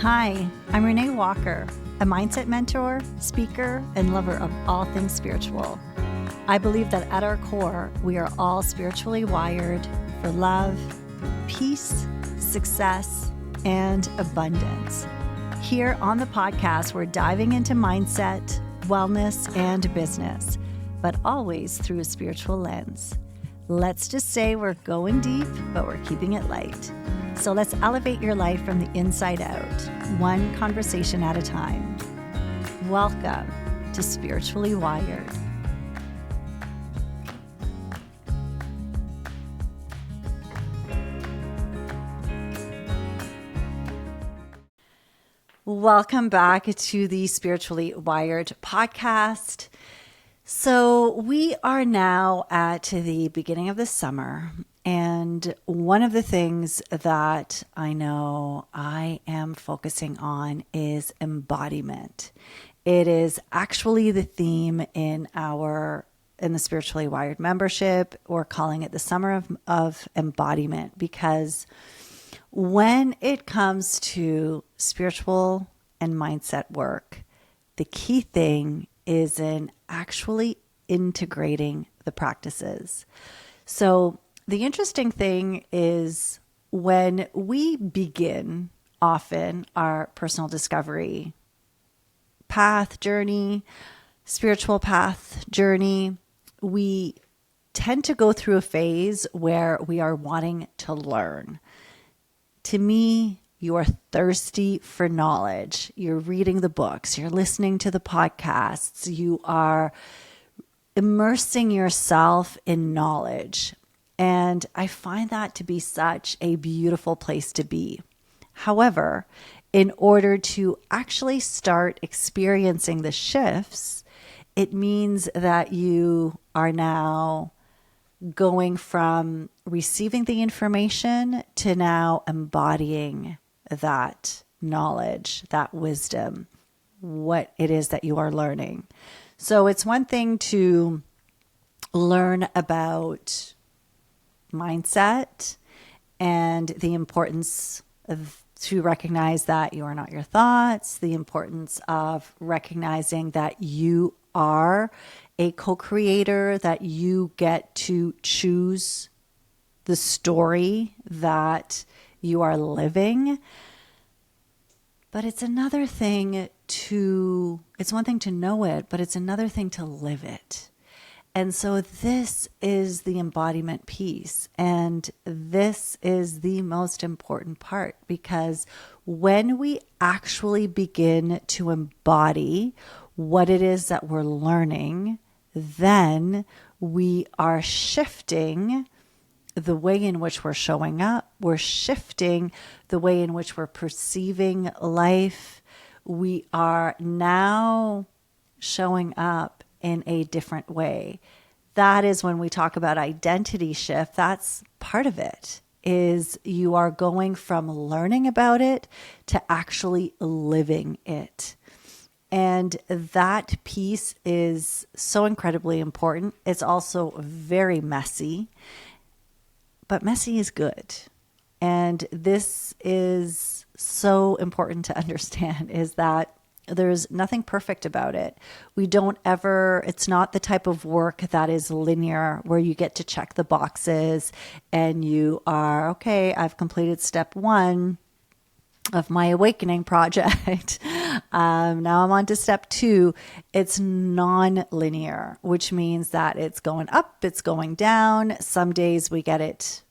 Hi, I'm Renée Walker, a mindset mentor, speaker, and lover of all things spiritual. I believe that at our core, we are all spiritually wired for love, peace, success, and abundance. Here on the podcast, we're diving into mindset, wellness, and business, but always through a spiritual lens. Let's just say we're going deep, but we're keeping it light. So let's elevate your life from the inside out, one conversation at a time. Welcome to Spiritually Wired. Welcome back to the Spiritually Wired podcast. So we are now at the beginning of the summer, and one of the things that I know I am focusing on is embodiment. It is actually the theme in the Spiritually Wired membership. We're calling it the Summer of Embodiment, because when it comes to spiritual and mindset work, the key thing is in actually integrating the practices. So the interesting thing is when we begin often our personal discovery path journey, spiritual path journey, we tend to go through a phase where we are wanting to learn. To me, you are thirsty for knowledge. You're reading the books, you're listening to the podcasts, you are immersing yourself in knowledge. And I find that to be such a beautiful place to be. However, in order to actually start experiencing the shifts, it means that you are now going from receiving the information to now embodying that knowledge, that wisdom, what it is that you are learning. So it's one thing to learn about mindset and the importance to recognize that you are not your thoughts, the importance of recognizing that you are a co-creator, that you get to choose the story that you are living. But it's one thing to know it, but it's another thing to live it. And so this is the embodiment piece. And this is the most important part, because when we actually begin to embody what it is that we're learning, then we are shifting the way in which we're showing up. We're shifting the way in which we're perceiving life. We are now showing up in a different way. That is when we talk about identity shift. That's part of it, is you are going from learning about it to actually living it. And that piece is so incredibly important. It's also very messy, but messy is good. And this is so important to understand, is that there's nothing perfect about it. It's not the type of work that is linear, where you get to check the boxes and you are, okay, I've completed step 1 of my awakening project. Now I'm on to step 2. It's non-linear, which means that it's going up, it's going down. Some days we get it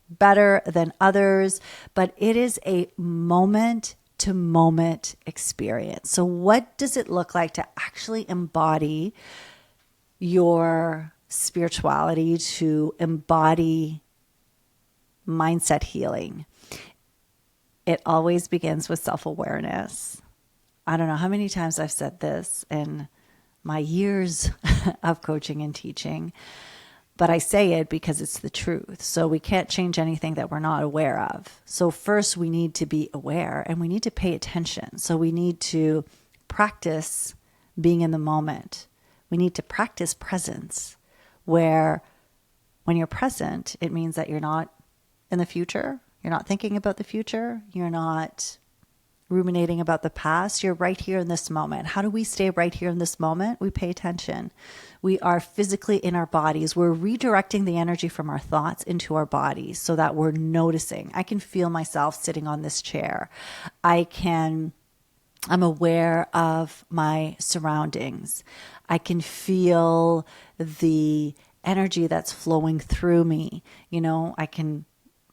better than others, but it is a moment to moment experience. So what does it look like to actually embody your spirituality, to embody mindset healing? It always begins with self-awareness. I don't know how many times I've said this in my years of coaching and teaching, but I say it because it's the truth. So we can't change anything that we're not aware of. So first we need to be aware, and we need to pay attention. So we need to practice being in the moment. We need to practice presence, where when you're present, it means that you're not in the future. You're not thinking about the future. You're not ruminating about the past. You're right here in this moment. How do we stay right here in this moment? We pay attention. We are physically in our bodies. We're redirecting the energy from our thoughts into our bodies so that we're noticing. I can feel myself sitting on this chair. I'm aware of my surroundings. I can feel the energy that's flowing through me. I can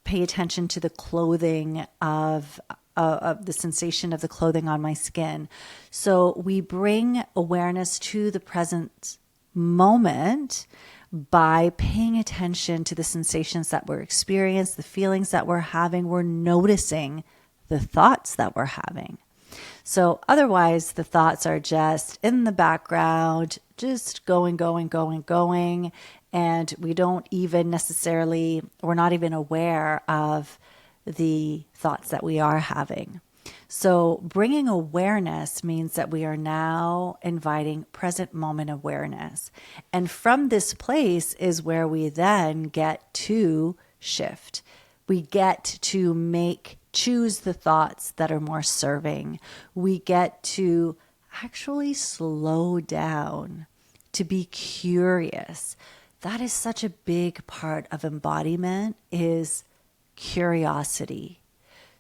pay attention to the clothing of the sensation of the clothing on my skin. So we bring awareness to the present moment by paying attention to the sensations that we're experiencing, the feelings that we're having. We're noticing the thoughts that we're having. So otherwise, the thoughts are just in the background, just going. And we don't even we're not even aware of the thoughts that we are having. So bringing awareness means that we are now inviting present moment awareness. And from this place is where we then get to shift. We get to choose the thoughts that are more serving. We get to actually slow down, to be curious. That is such a big part of embodiment, is curiosity.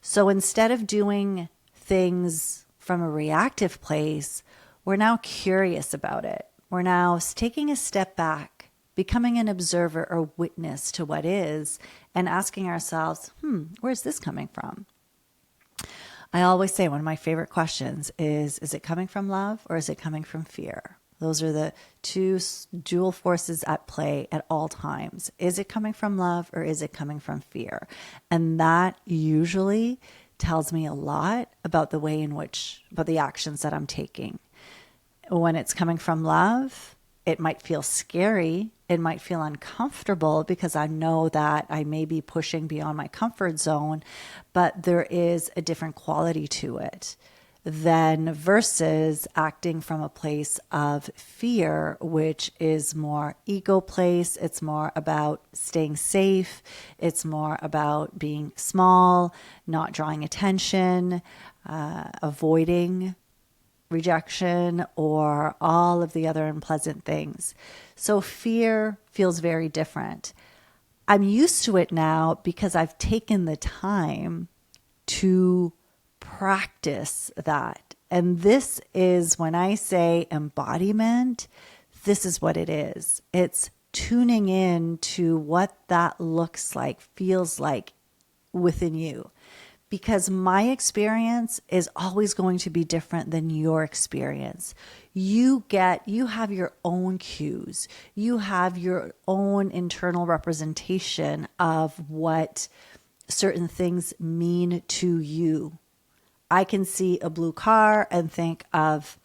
So instead of doing things from a reactive place, we're now curious about it. We're now taking a step back, becoming an observer or witness to what is, and asking ourselves, where's this coming from? I always say one of my favorite questions is it coming from love or is it coming from fear? Those are the two dual forces at play at all times. Is it coming from love or is it coming from fear? And that usually tells me a lot about about the actions that I'm taking. When it's coming from love, it might feel scary. It might feel uncomfortable because I know that I may be pushing beyond my comfort zone, but there is a different quality to it than versus acting from a place of fear, which is more ego place. It's more about staying safe. It's more about being small, not drawing attention, avoiding rejection, or all of the other unpleasant things. So fear feels very different. I'm used to it now because I've taken the time to practice that. And this is when I say embodiment, this is what it is. It's tuning in to what that looks like, feels like within you. Because my experience is always going to be different than your experience. You have your own cues. You have your own internal representation of what certain things mean to you. I can see a blue car and think of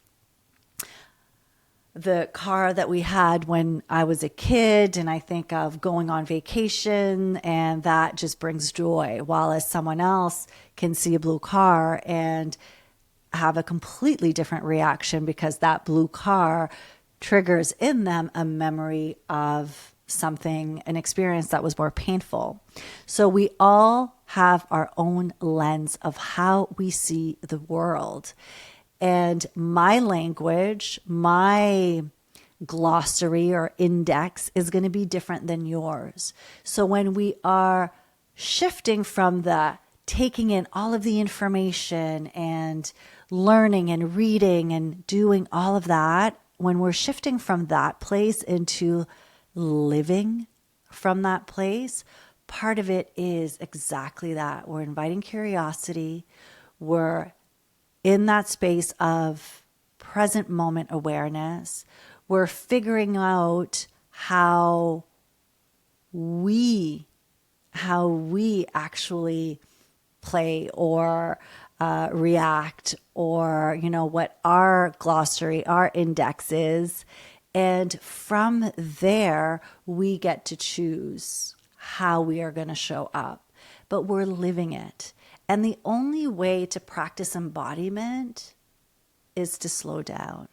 the car that we had when I was a kid, and I think of going on vacation, and that just brings joy. While as someone else can see a blue car and have a completely different reaction because that blue car triggers in them a memory of something, an experience that was more painful. So we all have our own lens of how we see the world. And my language, my glossary or index is going to be different than yours. So when we are shifting from the taking in all of the information and learning and reading and doing all of that, when we're shifting from that place into living from that place, part of it is exactly that. We're inviting curiosity. We're in that space of present moment awareness. We're figuring out how we actually play or react, or what our glossary, our index is. And from there, we get to choose how we are going to show up, but we're living it. And the only way to practice embodiment is to slow down.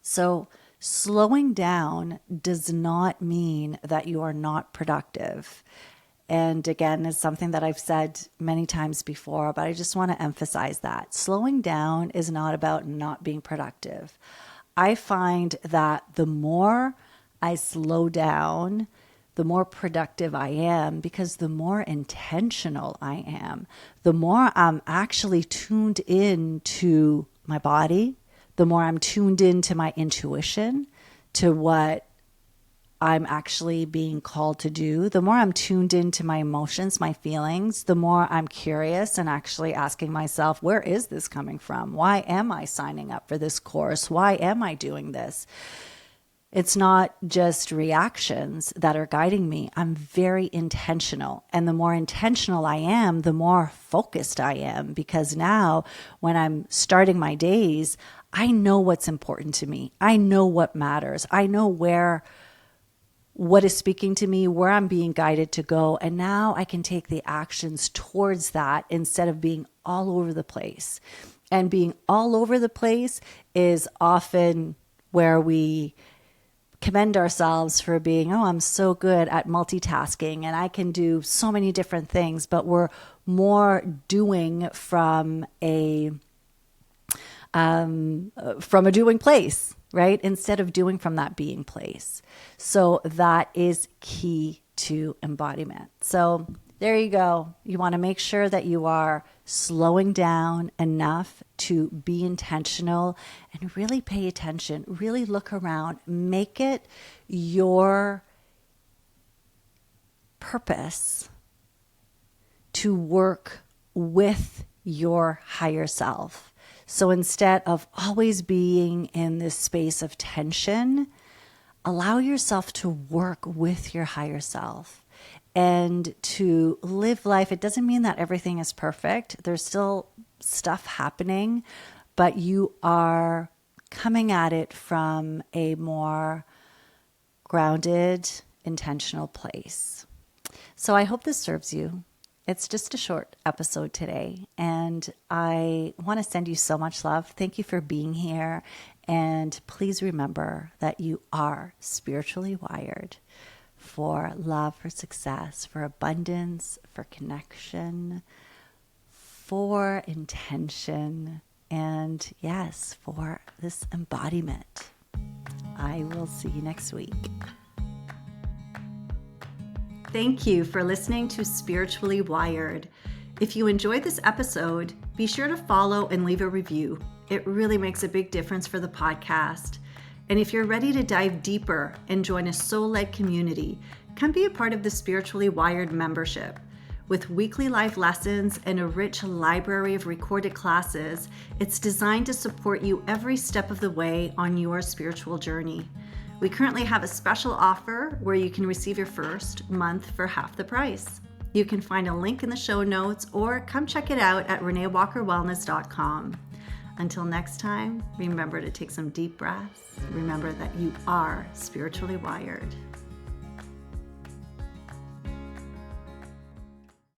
So slowing down does not mean that you are not productive. and again, is something that I've said many times before, but I just want to emphasize that slowing down is not about not being productive. I find that the more I slow down, the more productive I am, because the more intentional I am, the more I'm actually tuned in to my body, the more I'm tuned into my intuition, to what I'm actually being called to do, the more I'm tuned into my emotions, my feelings, the more I'm curious and actually asking myself, where is this coming from? Why am I signing up for this course? Why am I doing this? It's not just reactions that are guiding me. I'm very intentional. And the more intentional I am, the more focused I am, because now when I'm starting my days, I know what's important to me. I know what matters. I know what is speaking to me, where I'm being guided to go. And now I can take the actions towards that instead of being all over the place. And being all over the place is often where we commend ourselves for being, oh, I'm so good at multitasking and I can do so many different things, but we're more doing from a doing place, right? Instead of doing from that being place. So that is key to embodiment. So there you go. You want to make sure that you are slowing down enough to be intentional and really pay attention, really look around, make it your purpose to work with your higher self. So instead of always being in this space of tension, allow yourself to work with your higher self and to live life. It doesn't mean that everything is perfect. There's still stuff happening, but you are coming at it from a more grounded, intentional place. So I hope this serves you. It's just a short episode today, and I want to send you so much love. Thank you for being here, and please remember that you are spiritually wired for love, for success, for abundance, for connection, for intention, and yes, for this embodiment. I will see you next week. Thank you for listening to Spiritually Wired. If you enjoyed this episode, be sure to follow and leave a review. It really makes a big difference for the podcast. And if you're ready to dive deeper and join a soul-led community, come be a part of the Spiritually Wired membership. With weekly live lessons and a rich library of recorded classes, it's designed to support you every step of the way on your spiritual journey. We currently have a special offer where you can receive your first month for half the price. You can find a link in the show notes or come check it out at reneewalkerwellness.com. Until next time, remember to take some deep breaths. Remember that you are spiritually wired.